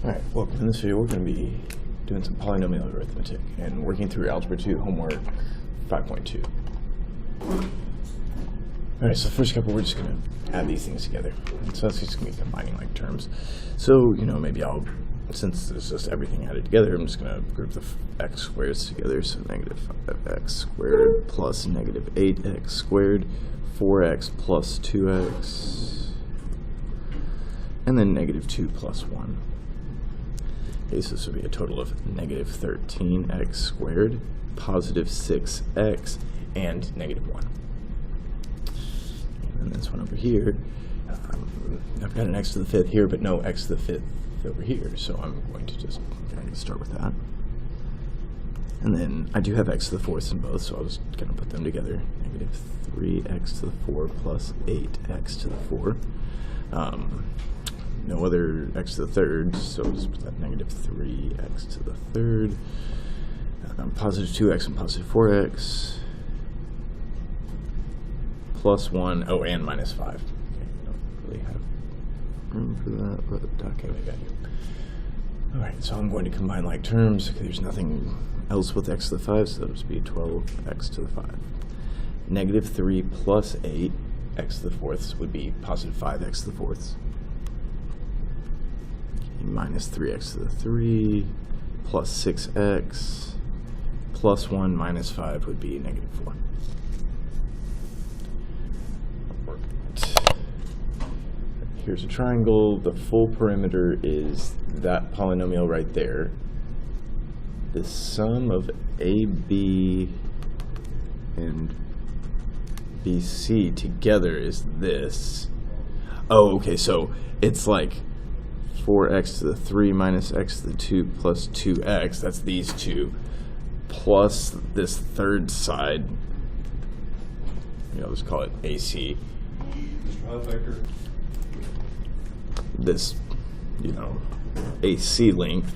Alright, welcome. In this video we're going to be doing some polynomial arithmetic and working through Algebra 2 homework 5.2. Alright, so the first couple we're just going to add these things together. So that's just going to be combining like terms. So, maybe since it's just everything added together, I'm just going to group the x squareds together. So negative 5x squared plus negative 8x squared, 4x plus 2x, and then negative 2 plus 1. Okay, so this would be a total of negative 13x squared, positive 6x, and negative 1. And this one over here, I've got an x to the fifth here, but no x to the fifth over here, so I'm going to just start with that. And then I do have x to the fourths in both, so I was going to put them together. Negative 3x to the 4 plus 8x to the 4. No other x to the third, so just put that negative 3x to the third, positive 2x and positive 4x, plus 1, and minus 5. Okay, I don't really have room for that, but okay, maybe I do. Alright, so I'm going to combine like terms. Okay, there's nothing else with x to the 5, so that'll just be 12x to the 5. Negative 3 plus 8, x to the fourths would be positive 5x to the fourths. Minus 3x to the 3, plus 6x, plus 1 minus 5 would be negative 4. Here's a triangle. The full perimeter is that polynomial right there. The sum of AB and BC together is this. Oh, okay, so it's like 4x to the 3 minus x to the 2 plus 2x, that's these two, plus this third side, I'll just call it AC. This, AC length.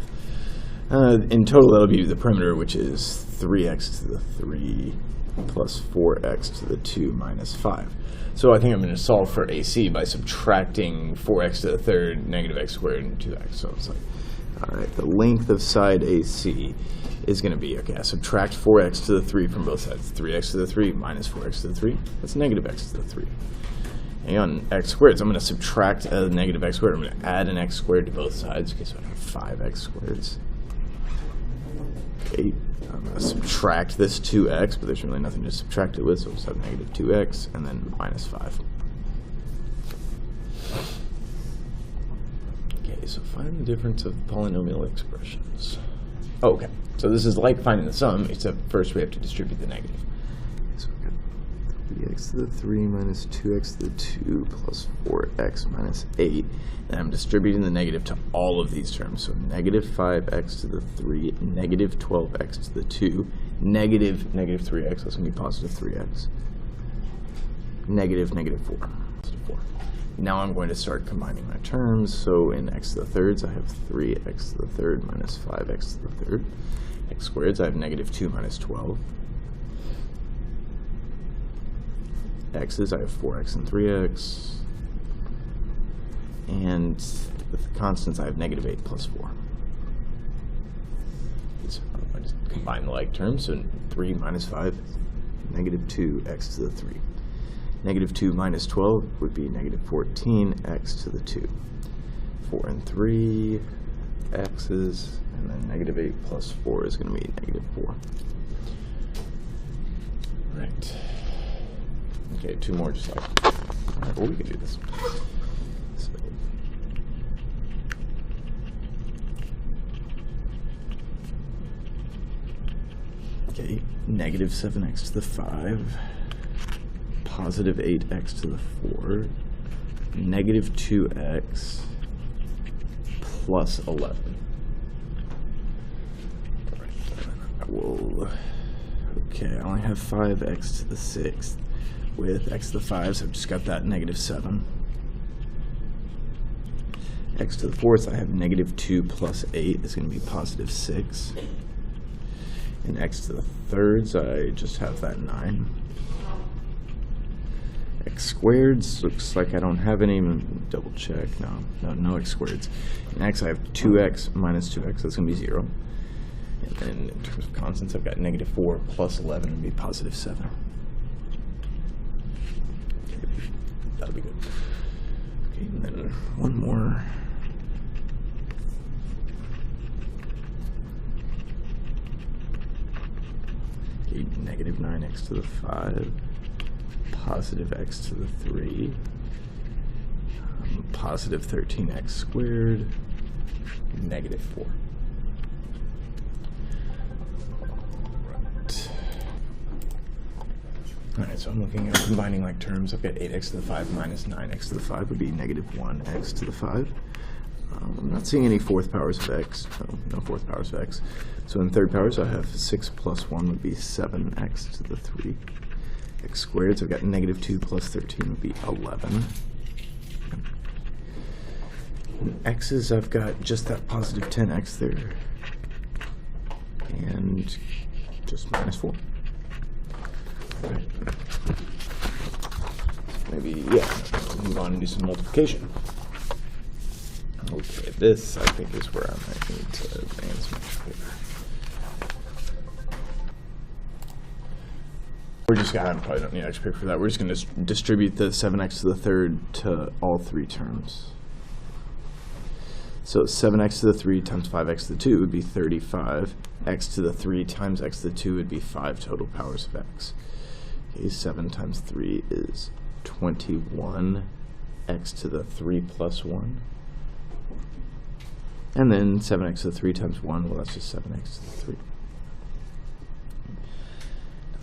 In total, that'll be the perimeter, which is 3x to the 3 plus 4x to the 2 minus 5. So I think I'm going to solve for AC by subtracting 4x to the third, negative x squared, and 2x. So it's like, all right, the length of side AC is going to be, okay, I subtract 4x to the 3 from both sides. 3x to the 3 minus 4x to the 3. That's negative x to the 3. And on x squareds, I'm going to subtract a negative x squared. I'm going to add an x squared to both sides. Okay, so I have 5x squareds. Okay, I'm going to subtract this 2x, but there's really nothing to subtract it with, so we'll just have negative 2x and then minus 5. Okay, so find the difference of polynomial expressions. Oh, okay, so this is like finding the sum, except first we have to distribute the negative. So we've got 3x to the 3 minus 2x to the 2 plus 4x minus 8. And I'm distributing the negative to all of these terms. So negative 5x to the 3, negative 12x to the 2, negative 3x, that's going to be positive 3x, negative 4, positive 4. Now I'm going to start combining my terms. So in x to the thirds, I have 3x to the third minus 5x to the third. X squareds, I have negative 2 minus 12. X's, I have 4x and 3x. And with the constants, I have negative 8 plus 4. So I'm going to combine the like terms. So 3 minus 5, negative 2x to the 3. Negative 2 minus 12 would be negative 14x to the 2. 4 and 3, x's, and then negative 8 plus 4 is going to be negative 4. Right. Okay, two more just like, all right, well, we can do this. So, okay, negative 7x to the 5, positive 8x to the 4, negative 2x, plus 11. All right, okay, I only have 5x to the 6th. With x to the 5, so I've just got that negative 7. X to the 4th, I have negative 2 plus 8 is going to be positive 6. And x to the thirds, I just have that 9. X squareds, looks like I don't have any. Double check. No X squareds. In X, I have 2X minus 2X. That's going to be 0. And then in terms of constants, I've got -4 plus 11 would be +7. That'll be good. Okay, and then one more. Okay, -9x to the 5. Positive x to the 3, positive 13x squared, -4. Right. Alright, so I'm looking at combining like terms. I've got 8x to the 5 minus 9x to the 5 would be -1x to the 5. I'm not seeing any fourth powers of x, no fourth powers of x. So in third powers I have 6 plus 1 would be 7x to the 3. X squared, so I've got -2 plus 13 would be 11. In x's, I've got just that positive 10x there. And just -4. Right. Maybe, move on and do some multiplication. Okay, this I think is where I might need to advance much further. We're just I probably don't need extra paper for that. We're just going to distribute the 7x to the third to all three terms. So 7x to the 3 times 5x to the 2 would be 35. X to the 3 times x to the 2 would be 5 total powers of x. Okay, 7 times 3 is 21. X to the 3 plus 1. And then 7x to the 3 times 1, well, that's just 7x to the 3.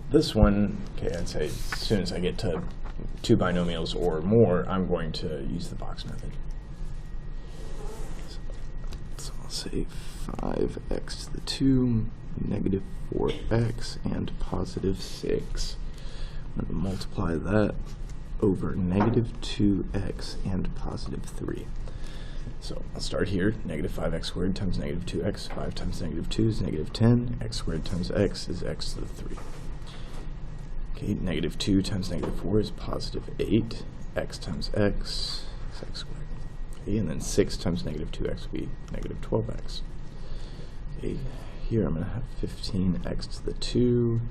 This one, okay, I'd say as soon as I get to 2 binomials or more, I'm going to use the box method. So I'll say 5x to the 2, -4x, and +6. I'm going to multiply that over -2x and +3. So I'll start here. -5x squared times -2x. 5 times -2 is -10. X squared times x is x to the 3. Okay, -2 times -4 is +8. X times x is x squared. Okay, and then 6 times -2x will be -12x. Okay, here I'm going to have 15x to the 2,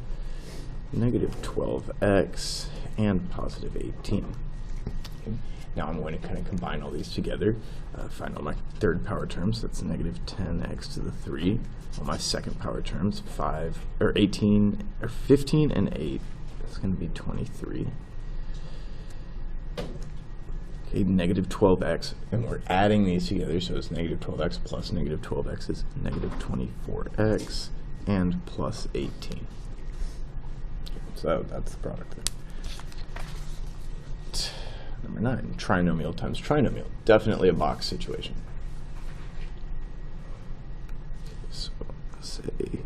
-12x, and +18. Okay. Now I'm going to kind of combine all these together, find all my third power terms. That's -10x to the 3. All my second power terms, 15 and 8. That's going to be 23. Okay, -12x, and we're adding these together, so it's -12x plus -12x is -24x and +18. Okay, so that's the product there. Number 9, trinomial times trinomial. Definitely a box situation. So say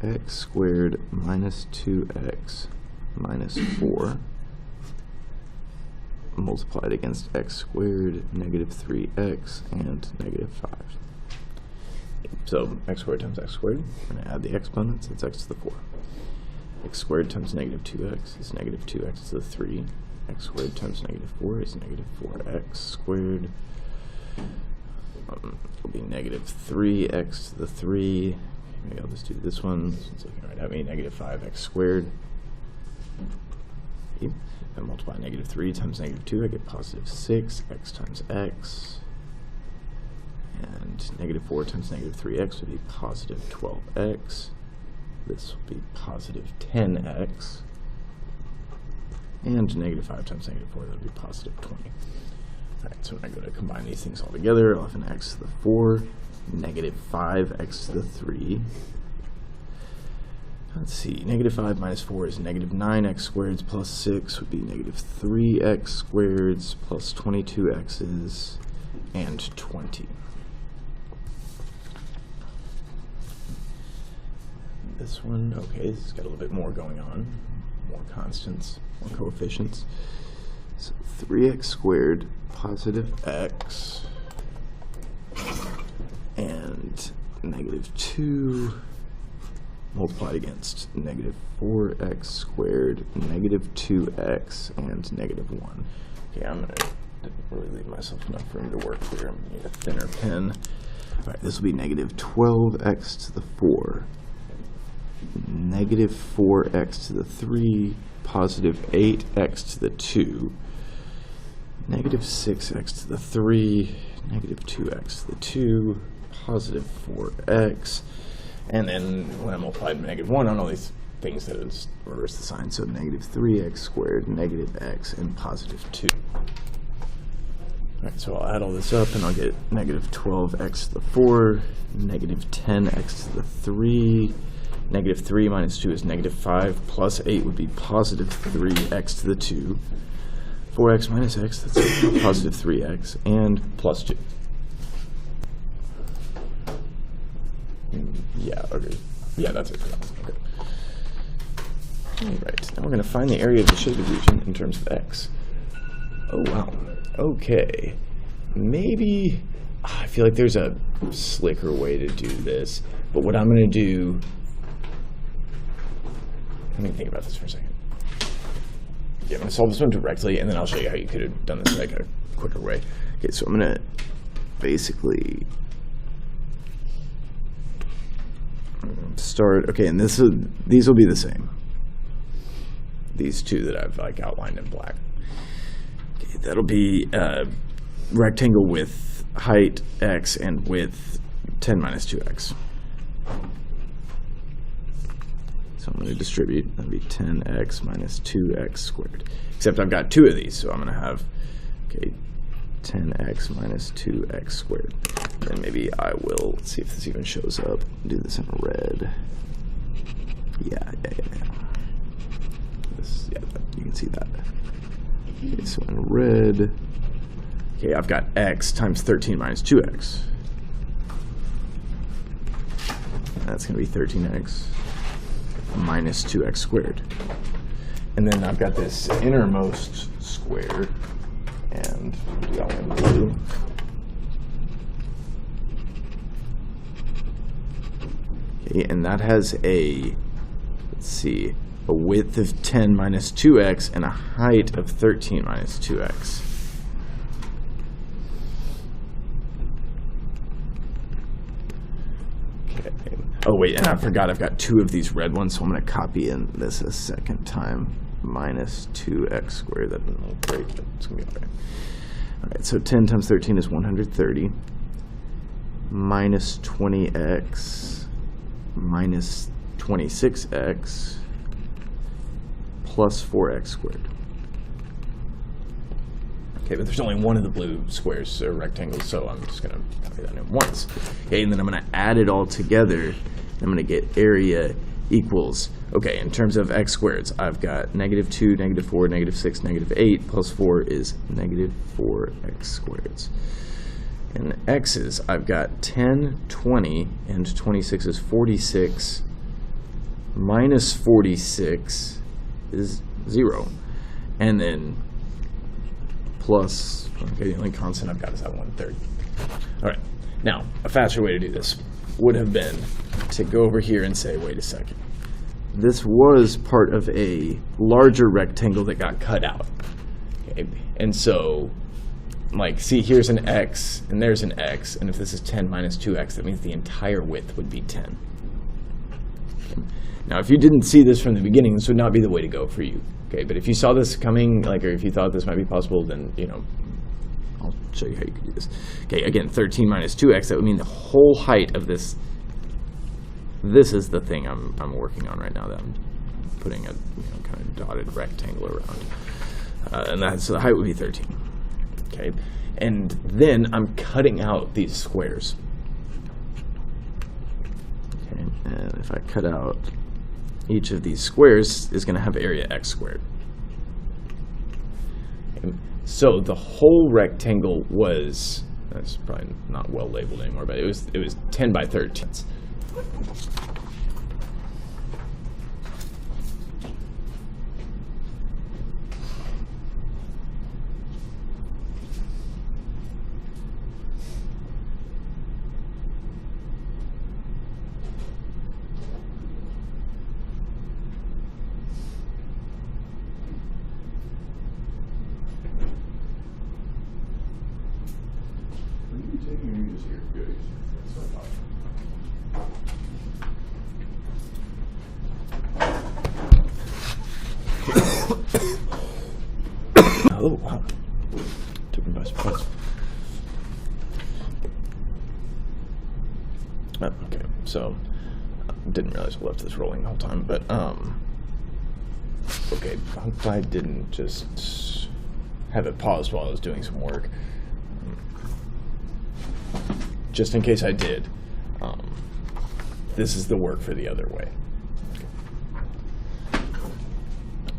x squared minus 2x minus 4 multiplied against x squared, -3x, and -5. So x squared times x squared. I'm going to add the exponents. It's x to the 4. X squared times -2x is -2x to the 3. X squared times -4 is -4x squared. It'll be -3x to the 3. Maybe I'll just do this one. This one's looking right at me. -5x squared. Okay. I multiply -3 times -2. I get +6. X times x. And -4 times -3x would be +12x. This will be +10x. And -5 times -4, that would be +20. Alright, so when I go to combine these things all together, I'll have an x to the 4, -5x to the 3. Let's see, -5 minus 4 is -9x squared plus 6 would be -3x squared plus 22x's and 20. This one, okay, this has got a little bit more going on. More constants, more coefficients. So 3x squared positive x and -2 multiplied against negative 4x squared, negative 2x, and negative 1. Okay, didn't really leave myself enough room to work here. I'm going to need a thinner pen. All right, this will be negative 12x to the 4, negative 4x to the 3, positive 8x to the 2, negative 6x to the 3, negative 2x to the 2, positive 4x, and then when I multiply negative 1 on all these things, that is reverse the sign, so negative 3x squared, negative x, and positive 2. All right, so I'll add all this up, and I'll get negative 12x to the 4, negative 10x to the 3, negative 3 minus 2 is negative 5, plus 8 would be positive 3x to the 2, 4x minus x, that's positive 3x, and plus 2. Yeah, okay. Yeah, that's it for that. Okay. All right, now we're going to find the area of the shaded region in terms of x. Oh, wow. Okay. Maybe, I feel like there's a slicker way to do this, but what I'm going to do, let me think about this for a second. Yeah, I'm going to solve this one directly, and then I'll show you how you could have done this like a quicker way. Okay, so I'm going to basically start, okay, and these will be the same. These two that I've like outlined in black. Okay, that'll be a rectangle with height x and width 10 minus 2x. So I'm going to distribute, that'll be 10x minus 2x squared. Except I've got two of these, so I'm going to have, okay, 10x minus 2x squared. Then maybe I will, let's see if this even shows up, do this in red. Yeah. This, yeah, you can see that. Okay, so in red, okay, I've got x times 13 minus 2x. That's going to be 13x minus 2x squared. And then I've got this innermost square, and do that one in blue. Okay, and that has a, let's see, a width of 10 minus 2x and a height of 13 minus 2x. Okay. Oh wait, and I forgot I've got two of these red ones, so I'm going to copy in this a second time. Minus 2x squared, that doesn't look great, but it's going to be okay. All right, so 10 times 13 is 130. Minus 20x minus 26x plus 4x squared. Okay, but there's only one of the blue squares or rectangles, so I'm just going to copy that in once. Okay, and then I'm going to add it all together. I'm going to get area equals, okay, in terms of x squareds, I've got negative 2, negative 4, negative 6, negative 8, plus 4 is negative 4x squareds. And x's, I've got 10, 20, and 26 is 46, minus 46 is 0. And then plus, okay, the only constant I've got is that 1/3. All right, now, a faster way to do this would have been to go over here and say, wait a second. This was part of a larger rectangle that got cut out. Okay, and so, like, see, here's an x, and there's an x, and if this is 10 minus 2x, that means the entire width would be 10. Okay. Now, if you didn't see this from the beginning, this would not be the way to go for you. Okay, but if you saw this coming, like, or if you thought this might be possible, then, you know, I'll show you how you could do this. Okay, again, 13 minus 2x, that would mean the whole height of this. This is the thing I'm working on right now that I'm putting a kind of dotted rectangle around. And so the height would be 13. Okay, and then I'm cutting out these squares. Okay, and if I cut out each of these squares is going to have area x squared. Okay. So the whole rectangle was, that's probably not well labeled anymore, but it was 10 by 13. Oh, wow. Took me by surprise. Oh, okay, so didn't realize I left this rolling the whole time, but okay, I hope I didn't just have it paused while I was doing some work. Just in case I did, this is the work for the other way.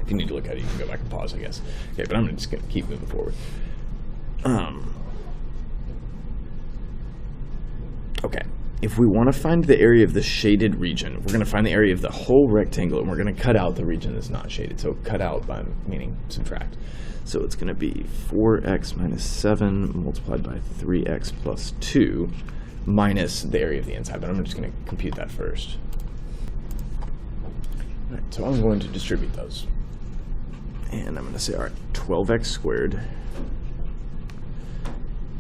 If you need to look at it, you can go back and pause, I guess. Okay, but I'm just going to keep moving forward. Okay, if we want to find the area of the shaded region, we're going to find the area of the whole rectangle, and we're going to cut out the region that's not shaded. So cut out by meaning subtract. So it's going to be 4x minus 7 multiplied by 3x plus 2 minus the area of the inside. But I'm just going to compute that first. All right, so I'm going to distribute those. And I'm going to say, all right, 12x squared,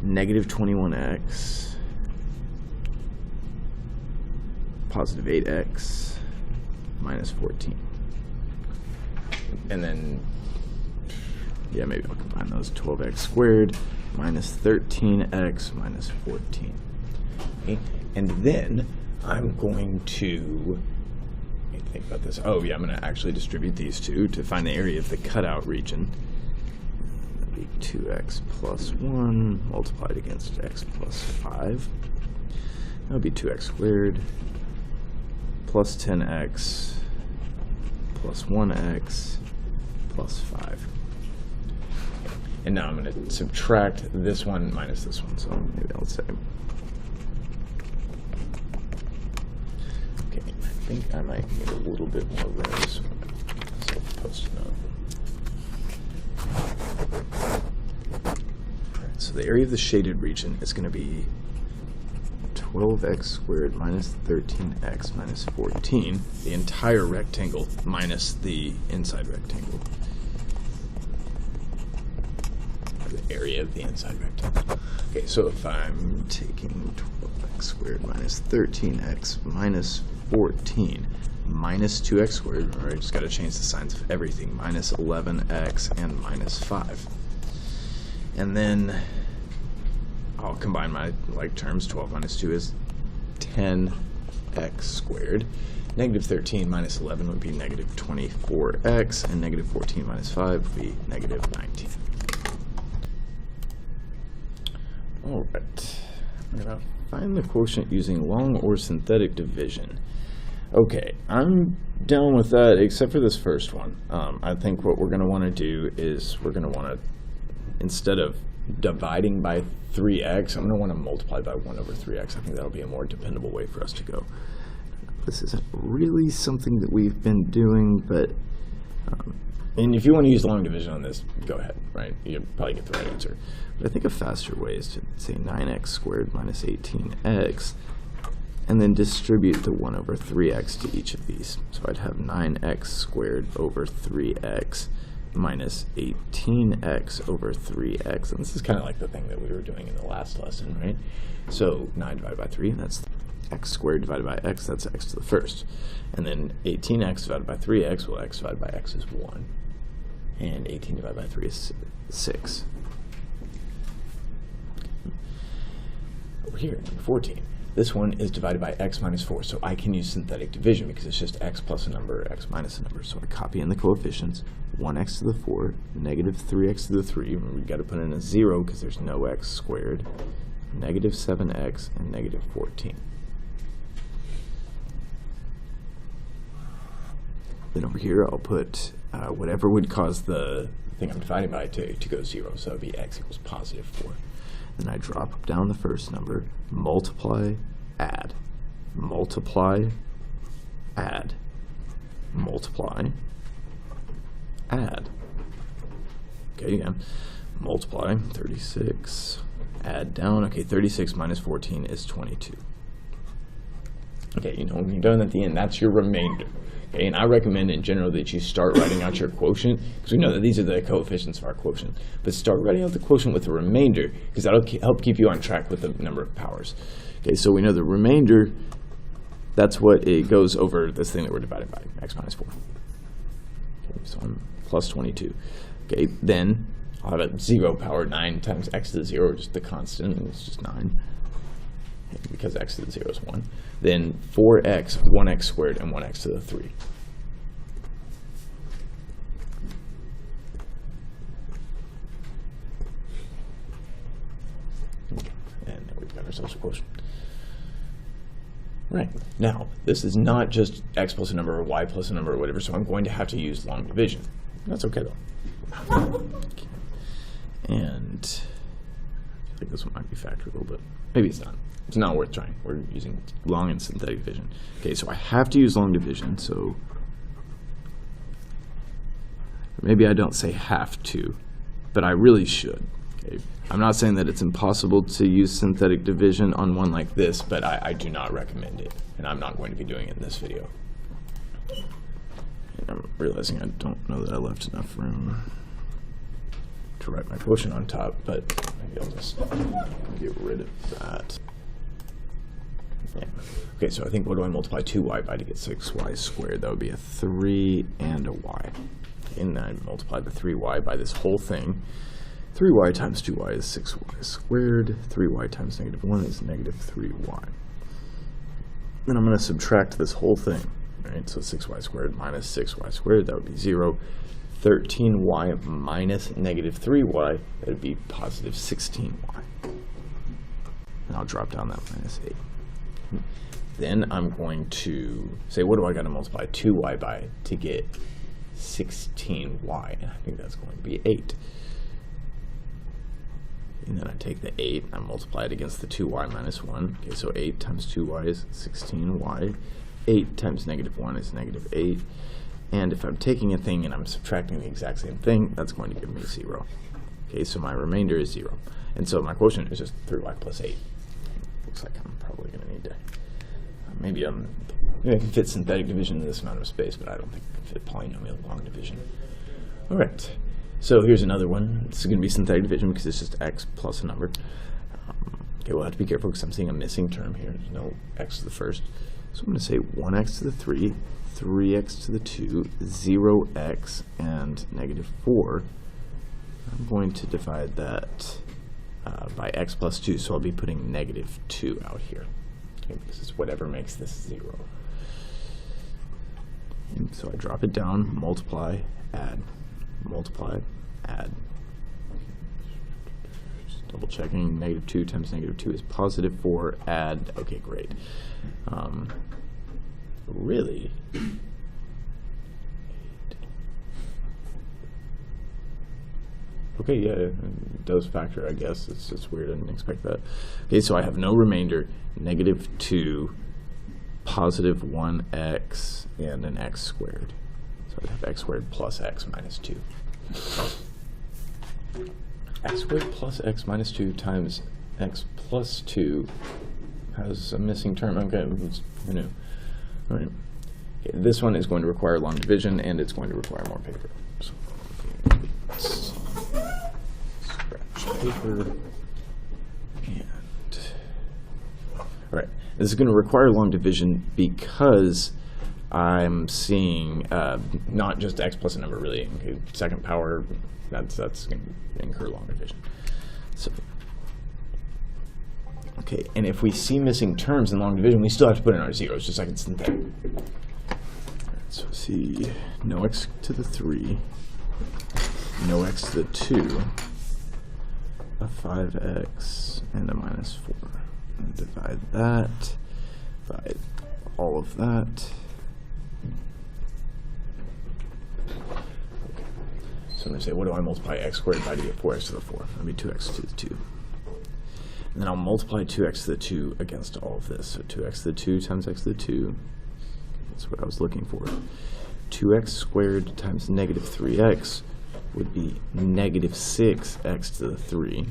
negative 21x, positive 8x, minus 14. And then, yeah, maybe I'll combine those. 12x squared minus 13x minus 14. Okay. And then I'm going to, let me think about this. Oh, yeah, I'm going to actually distribute these two to find the area of the cutout region. That'd be 2x plus 1 multiplied against x plus 5. That would be 2x squared plus 10x plus 1x plus 5. And now I'm going to subtract this one minus this one. So maybe I'll say, okay, I think I might need a little bit more room. So I'll post it up. Alright, so the area of the shaded region is going to be 12x squared minus 13x minus 14, the entire rectangle minus the inside rectangle. The area of the inside rectangle. Okay, so if I'm taking 12x squared minus 13x minus 14 minus 2x squared, remember I just got to change the signs of everything, minus 11x and minus 5. And then I'll combine my like terms. 12 minus 2 is 10x squared. Negative 13 minus 11 would be negative 24x, and negative 14 minus 5 would be negative 19. All right, I'm going to find the quotient using long or synthetic division. Okay, I'm down with that except for this first one. I think what we're going to want to do is we're going to want to, instead of dividing by 3x, I'm going to want to multiply by 1 over 3x. I think that'll be a more dependable way for us to go. This isn't really something that we've been doing, but and if you want to use long division on this, go ahead, right? You'll probably get the right answer. But I think a faster way is to say 9x squared minus 18x, and then distribute the 1 over 3x to each of these. So I'd have 9x squared over 3x minus 18x over 3x. And this is kind of like the thing that we were doing in the last lesson, right? So 9 divided by 3, that's x squared divided by x, that's x to the first. And then 18x divided by 3x, well, x divided by x is 1. And 18 divided by 3 is 6. Over here, number 14. This one is divided by x minus 4, so I can use synthetic division because it's just x plus a number, x minus a number. So I copy in the coefficients, 1x to the 4, negative 3x to the 3. Remember, we've got to put in a 0 because there's no x squared, negative 7x, and negative 14. Then over here, I'll put whatever would cause the thing I'm dividing by to go 0. So it would be x equals positive 4. Then I drop down the first number, multiply, add, multiply, add, multiply, add. Okay, again, multiply, 36, add down. Okay, 36 minus 14 is 22. Okay, you know, when you're done at the end, that's your remainder. Okay, and I recommend in general that you start writing out your quotient, because we know that these are the coefficients of our quotient. But start writing out the quotient with the remainder, because that'll help keep you on track with the number of powers. Okay, so we know the remainder, that's what it goes over this thing that we're dividing by, x minus 4. Okay, so I'm plus 22. Okay, then I'll have a 0 power 9 times x to the 0, just the constant, and it's just 9. Because x to the 0 is 1. Then 4x, 1x squared, and 1x to the 3. And then we've got ourselves a quotient. Right. Now, this is not just x plus a number or y plus a number or whatever, so I'm going to have to use long division. That's okay, though. Okay. And I think this one might be factorial, but maybe it's not. It's not worth trying. We're using long and synthetic division. Okay, so I have to use long division, so maybe I don't say have to, but I really should. Okay. I'm not saying that it's impossible to use synthetic division on one like this, but I do not recommend it, and I'm not going to be doing it in this video. And I'm realizing I don't know that I left enough room to write my quotient on top, but maybe I'll just get rid of that. Yeah. Okay, so I think what do I multiply 2y by to get 6y squared? That would be a 3 and a y. And then I multiply the 3y by this whole thing. 3y times 2y is 6y squared. 3y times negative 1 is negative 3y. Then I'm going to subtract this whole thing. Right? So 6y squared minus 6y squared, that would be 0. 13y minus negative 3y, that would be positive 16y. And I'll drop down that minus 8. Then I'm going to say, what do I got to multiply 2y by to get 16y? And I think that's going to be 8. And then I take the 8 and I multiply it against the 2y minus 1. Okay, so 8 times 2y is 16y. 8 times negative 1 is negative 8. And if I'm taking a thing and I'm subtracting the exact same thing, that's going to give me 0. Okay, so my remainder is 0. And so my quotient is just 3y plus 8. Looks like I'm probably going to need to, maybe I can fit synthetic division in this amount of space, but I don't think I can fit polynomial long division. All right, so here's another one. This is going to be synthetic division because it's just x plus a number. Okay, we'll have to be careful because I'm seeing a missing term here. There's no x to the first. So I'm going to say 1x to the 3, 3x to the 2, 0x, and negative 4. I'm going to divide that by x plus 2, so I'll be putting negative 2 out here. Okay, this is whatever makes this 0. And so I drop it down, multiply, add, just double checking, negative 2 times negative 2 is positive 4, add, okay, great. Really? Okay, yeah, it does factor, I guess. It's weird, I didn't expect that. Okay, so I have no remainder, negative 2, positive 1x, and an x squared. So I'd have x squared plus x minus 2. X squared plus x minus 2 times x plus 2 has a missing term. Okay, who knew? All right. Okay, this one is going to require long division, and it's going to require more paper. So, okay, let's scratch paper. And all right, this is going to require long division because I'm seeing not just x plus a number, really. Okay, second power, that's going to incur long division. So. Okay, and if we see missing terms in long division, we still have to put in our zeros, just like it's synthetic. Right, so see, no x to the 3, no x to the 2, a 5x, and a minus 4. And divide that by all of that. Okay. So I'm going to say, what do I multiply x squared by to get 4x to the 4? That'd be 2x to the 2. And then I'll multiply 2x to the 2 against all of this. So 2x to the 2 times x to the 2. That's what I was looking for. 2x squared times negative 3x would be negative 6x to the 3.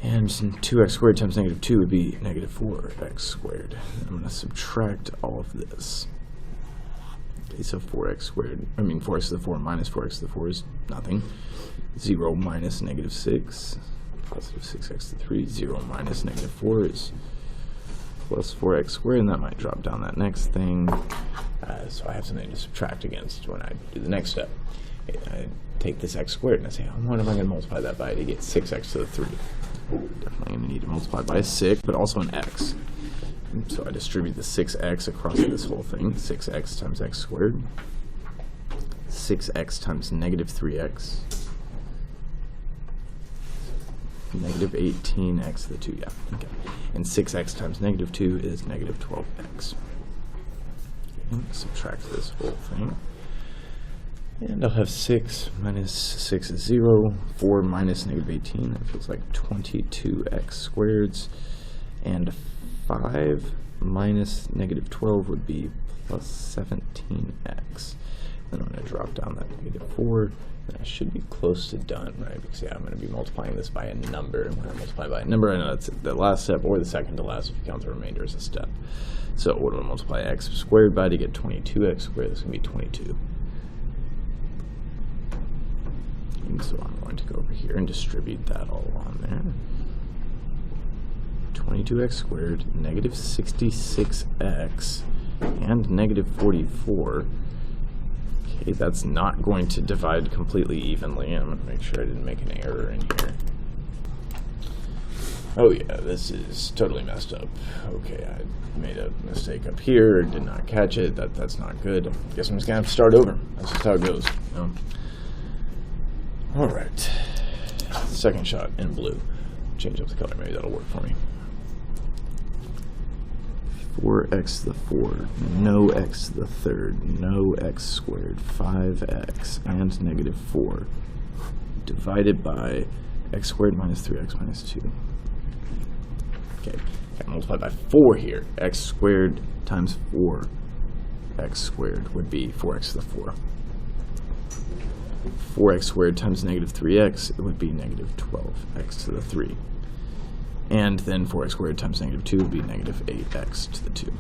And 2x squared times negative 2 would be negative 4x squared. I'm going to subtract all of this. Okay, so 4x to the 4 minus 4x to the 4 is nothing. 0 minus negative 6, positive 6x to the 3. 0 minus negative 4 is plus 4x squared, and that might drop down that next thing. So I have something to subtract against when I do the next step. I take this x squared and I say, what am I going to multiply that by to get 6x to the 3? Definitely going to need to multiply by 6, but also an x. So I distribute the 6x across this whole thing. 6x times x squared. 6x times negative 3x. Negative 18x to the 2, yeah. Okay. And 6x times negative 2 is negative 12x. Okay, subtract this whole thing. And I'll have 6 minus 6 is 0. 4 minus negative 18, that feels like 22x squared. And 5 minus negative 12 would be plus 17x. Then I'm going to drop down that negative 4. And I should be close to done, right? Because, yeah, I'm going to be multiplying this by a number. And when I multiply by a number, I know that's the last step or the second to last if you count the remainder as a step. So what do I multiply x squared by to get 22x squared? This is going to be 22. And so I'm going to go over here and distribute that all on there. 22x squared, negative 66x, and negative 44. Okay, that's not going to divide completely evenly. I'm going to make sure I didn't make an error in here. Oh yeah, this is totally messed up. Okay, I made a mistake up here, did not catch it. That's not good. I guess I'm just going to have to start over. That's just how it goes. You know? All right, second shot in blue. Change up the color, maybe that'll work for me. 4x to the 4, no x to the third, no x squared, 5x, and negative 4, divided by x squared minus 3x minus 2. Okay, I multiply by 4 here. X squared times 4x squared would be 4x to the 4. 4x squared times negative 3x, it would be negative 12x to the 3. And then 4x squared times negative 2 would be negative 8x to the 2.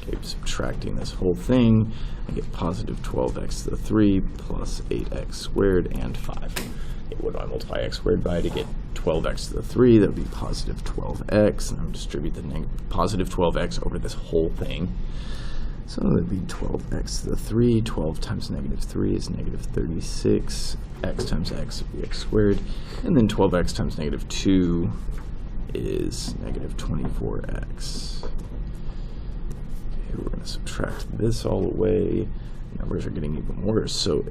Okay, subtracting this whole thing, I get positive 12x to the 3 plus 8x squared and 5. Okay, what do I multiply x squared by to get 12x to the 3? That would be positive 12x. And I'm going to distribute the positive 12x over this whole thing. So that would be 12x to the 3. 12 times negative 3 is negative 36. X times x would be x squared. And then 12x times negative 2 is negative 24x. Okay, we're going to subtract this all away. Numbers are getting even worse. So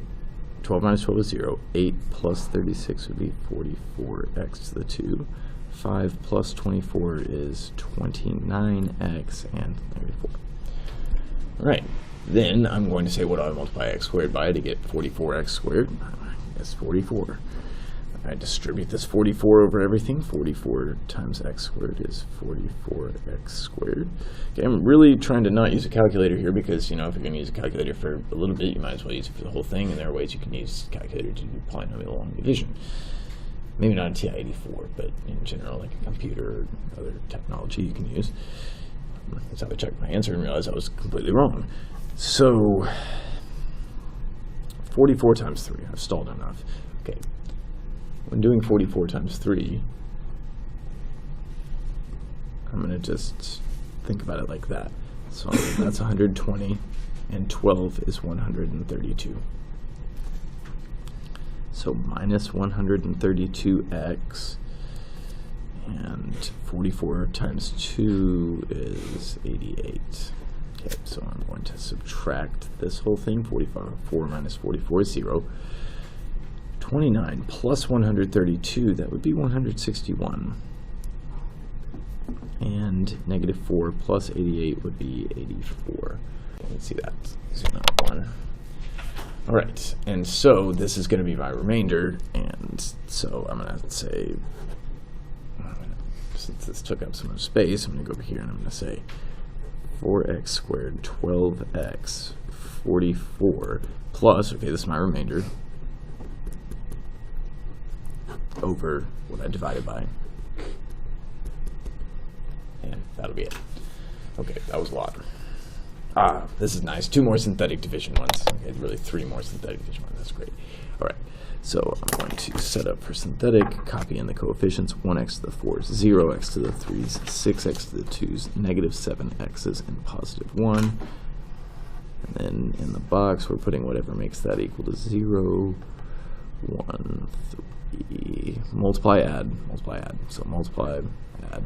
12 minus 12 is 0. 8 plus 36 would be 44x to the 2. 5 plus 24 is 29x and negative 4. All right, then I'm going to say what do I multiply x squared by to get 44x squared? That's 44. I distribute this 44 over everything. 44 times x squared is 44x squared. Okay, I'm really trying to not use a calculator here because, you know, if you're going to use a calculator for a little bit, you might as well use it for the whole thing, and there are ways you can use a calculator to do polynomial long division. Maybe not a TI-84, but in general, like a computer or other technology you can use. That's how I checked my answer and realized I was completely wrong. So, 44 times 3. I've stalled enough. Okay. When doing 44 times 3, I'm going to just think about it like that. So that's 120, and 12 is 132. So minus 132x, and 44 times 2 is 88. Okay, so I'm going to subtract this whole thing. 44 minus 44 is 0. 29 plus 132, that would be 161. And negative 4 plus 88 would be 84. Let's see that. Zoom out one. All right, and so this is going to be my remainder, and so I'm going to say, since this took up so much space, I'm going to go over here and I'm going to say 4x squared, 12x, 44, plus, okay, this is my remainder, over what I divided by. And that'll be it. Okay, that was a lot. Ah, this is nice. 2 more synthetic division ones. Okay, really 3 more synthetic division ones. That's great. All right, so I'm going to set up for synthetic, copy in the coefficients. 1x to the 4s, 0x to the 3s, 6x to the 2s, negative 7x's, and positive 1. And then in the box, we're putting whatever makes that equal to 0, 1, 3. Multiply, add. Multiply, add. So multiply, add.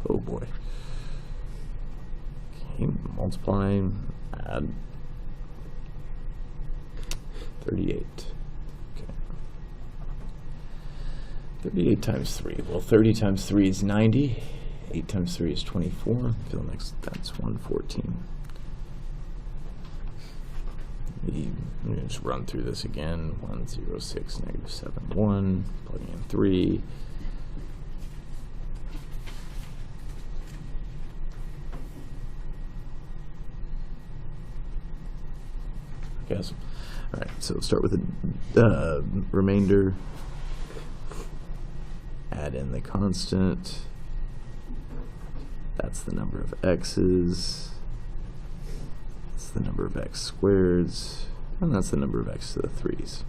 Oh boy. Okay, multiply, add. 38. Okay. 38 times 3. Well, 30 times 3 is 90. 8 times 3 is 24. So next, that's 114. Let me just run through this again. 106, negative 7, 1. Plugging in 3. Yes. All right, so start with the remainder. Add in the constant. That's the number of x's. That's the number of x squareds. And that's the number of x to the 3's.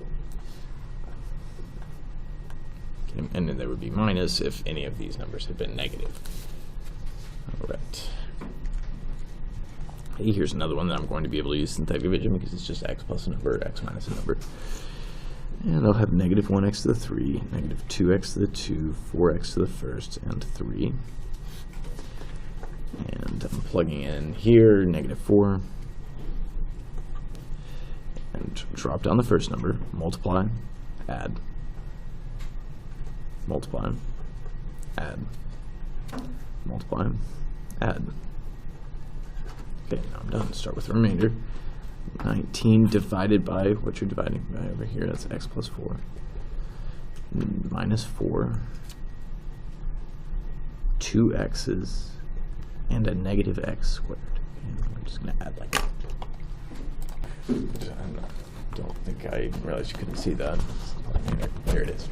Okay, and then there would be minus if any of these numbers had been negative. All right. Hey, here's another one that I'm going to be able to use synthetic division because it's just x plus a number, x minus a number. And I'll have negative 1x to the 3, negative 2x to the 2, 4x to the first, and 3. And I'm plugging in here, negative 4. And drop down the first number, multiply, add, multiply, add, multiply, add. Okay, now I'm done. Start with the remainder. 19 divided by what you're dividing by over here. That's x plus 4. Minus 4. 2 x's. And a negative x squared. And I'm just going to add like that. I don't think I realized you couldn't see that. There it is.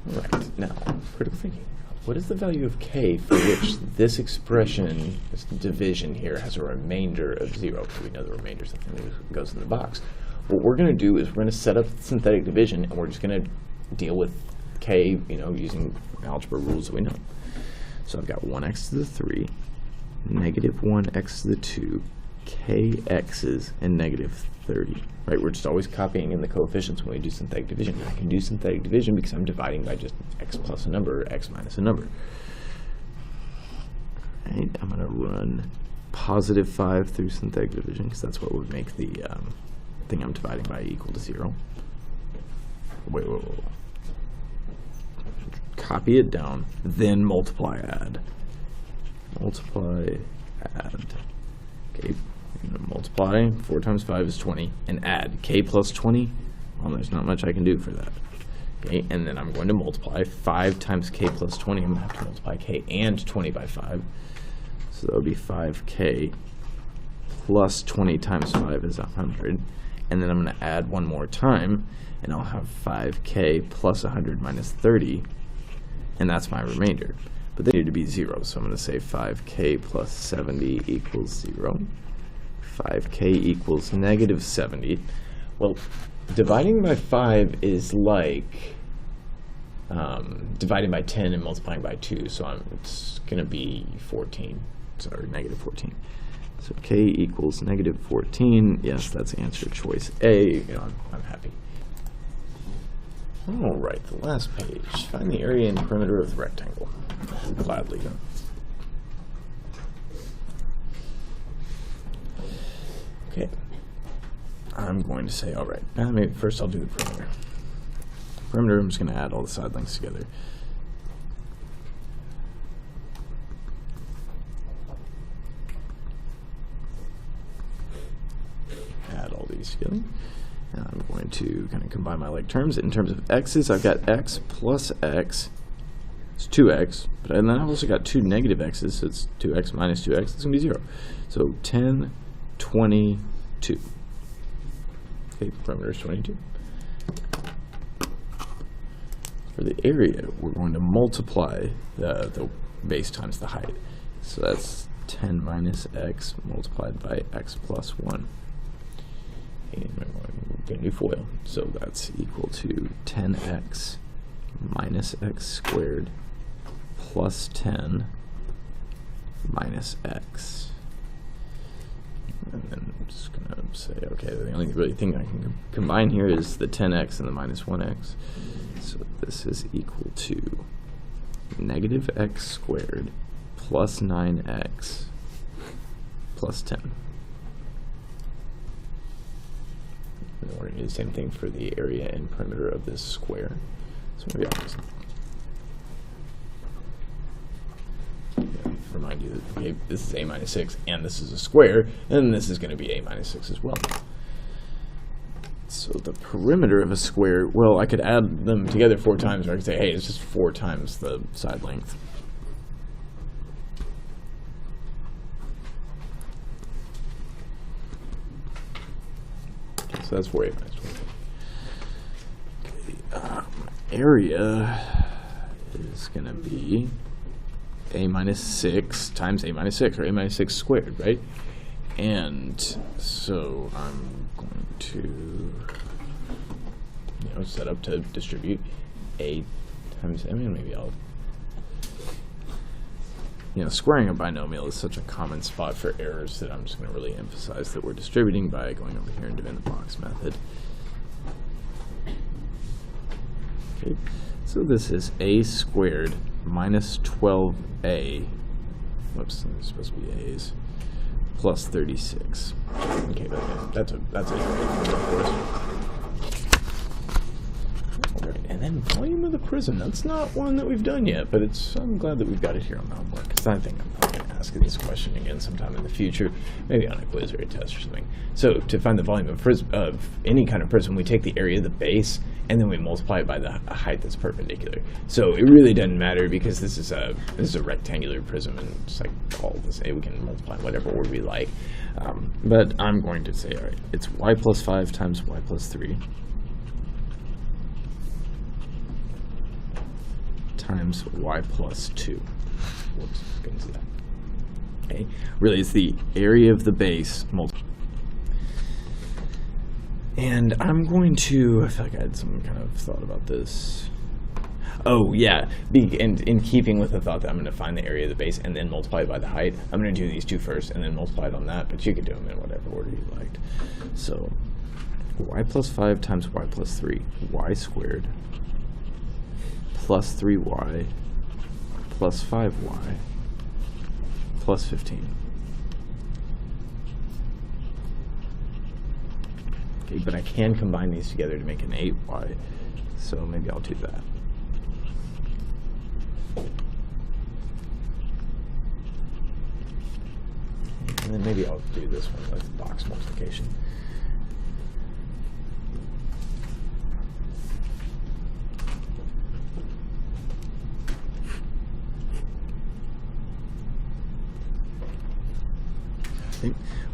All right, now, critical thinking. What is the value of k for which this expression, this division here, has a remainder of 0? We know the remainder is something that goes in the box. What we're going to do is we're going to set up synthetic division, and we're just going to deal with k, using algebra rules that we know. So I've got 1x to the 3, negative 1x to the 2, kx's, and negative 30. Right, we're just always copying in the coefficients when we do synthetic division. I can do synthetic division because I'm dividing by just x plus a number or x minus a number. Right, I'm going to run positive 5 through synthetic division because that's what would make the thing I'm dividing by equal to 0. Wait. Copy it down, then multiply, add. Multiply, add. Okay. Multiply, 4 times 5 is 20, and add k plus 20. Well, there's not much I can do for that. Okay, and then I'm going to multiply 5 times k plus 20. I'm going to have to multiply k and 20 by 5. So that would be 5k plus 20 times 5 is 100. And then I'm going to add one more time, and I'll have 5k plus 100 minus 30, and that's my remainder. But they need to be 0, so I'm going to say 5k plus 70 equals 0. 5k equals negative 70. Well, dividing by 5 is like dividing by 10 and multiplying by 2, so it's going to be 14. Sorry, negative 14. So k equals negative 14. Yes, that's answer choice A. I'm happy. All right, the last page. Find the area and perimeter of the rectangle. Gladly. Okay, I'm going to say, all right, maybe first I'll do the perimeter. Perimeter, I'm just going to add all the side lengths together. Add all these together. And I'm going to kind of combine my like terms. In terms of x's, I've got x plus x. It's 2x. But then I've also got 2 negative x's, so it's 2x minus 2x. It's going to be 0. So 10, 22. Okay, perimeter is 22. For the area, we're going to multiply the base times the height. So that's 10 minus x multiplied by x plus 1. And we're going to do FOIL. So that's equal to 10x minus x squared plus 10 minus x. And then I'm just going to say, okay, the only really thing I can combine here is the 10x and the minus 1x. So this is equal to negative x squared plus 9x plus 10. And we're going to do the same thing for the area and perimeter of this square. So maybe I'll just remind you that, okay, this is a minus 6 and this is a square, and this is going to be a minus 6 as well. So the perimeter of a square, well, I could add them together 4 times, or I could say, hey, it's just 4 times the side length. Okay, so that's 4a minus 20. Okay, area is going to be a minus 6 times a minus 6, or a minus 6 squared, right? And so I'm going to, set up to distribute a times, maybe I'll, squaring a binomial is such a common spot for errors that I'm just going to really emphasize that we're distributing by going over here and doing the box method. Okay, so this is a squared minus 12a, whoops, there's supposed to be a's, plus 36. Okay, that's a for us. All right, and then volume of the prism. That's not one that we've done yet, but I'm glad that we've got it here on the homework, because I think I'm probably going to ask this question again sometime in the future, maybe on a quiz or a test or something. So to find the volume of any kind of prism, we take the area of the base, and then we multiply it by the height that's perpendicular. So it really doesn't matter, because this is a rectangular prism, and just like all this, we can multiply in whatever order we like. But I'm going to say, all right, it's y plus 5 times y plus 3 times y plus 2. Whoops, couldn't see that. Okay, really, it's the area of the base multiplied. And I'm going to, I feel like I had some kind of thought about this. Oh, yeah, and in keeping with the thought that I'm going to find the area of the base and then multiply it by the height, I'm going to do these two first and then multiply it on that, but you could do them in whatever order you liked. So y plus 5 times y plus 3, y squared, plus 3y, plus 5y, plus 15. Okay, but I can combine these together to make an 8y, so maybe I'll do that. And then maybe I'll do this one with box multiplication. Okay.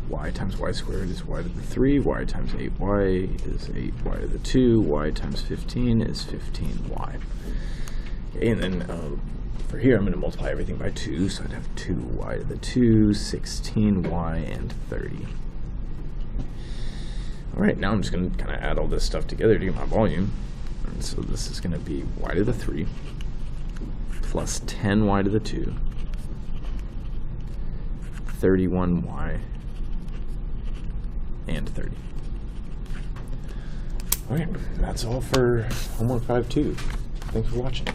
Y times y squared is y to the 3, y times 8y is 8y to the 2, y times 15 is 15y. Okay, and then for here, I'm going to multiply everything by 2, so I'd have 2y to the 2, 16y, and 30. All right, now I'm just going to kind of add all this stuff together to get my volume. And so this is going to be y to the 3 plus 10y to the 2, 31y, and 30. All right, that's all for homework 5-2. Thanks for watching.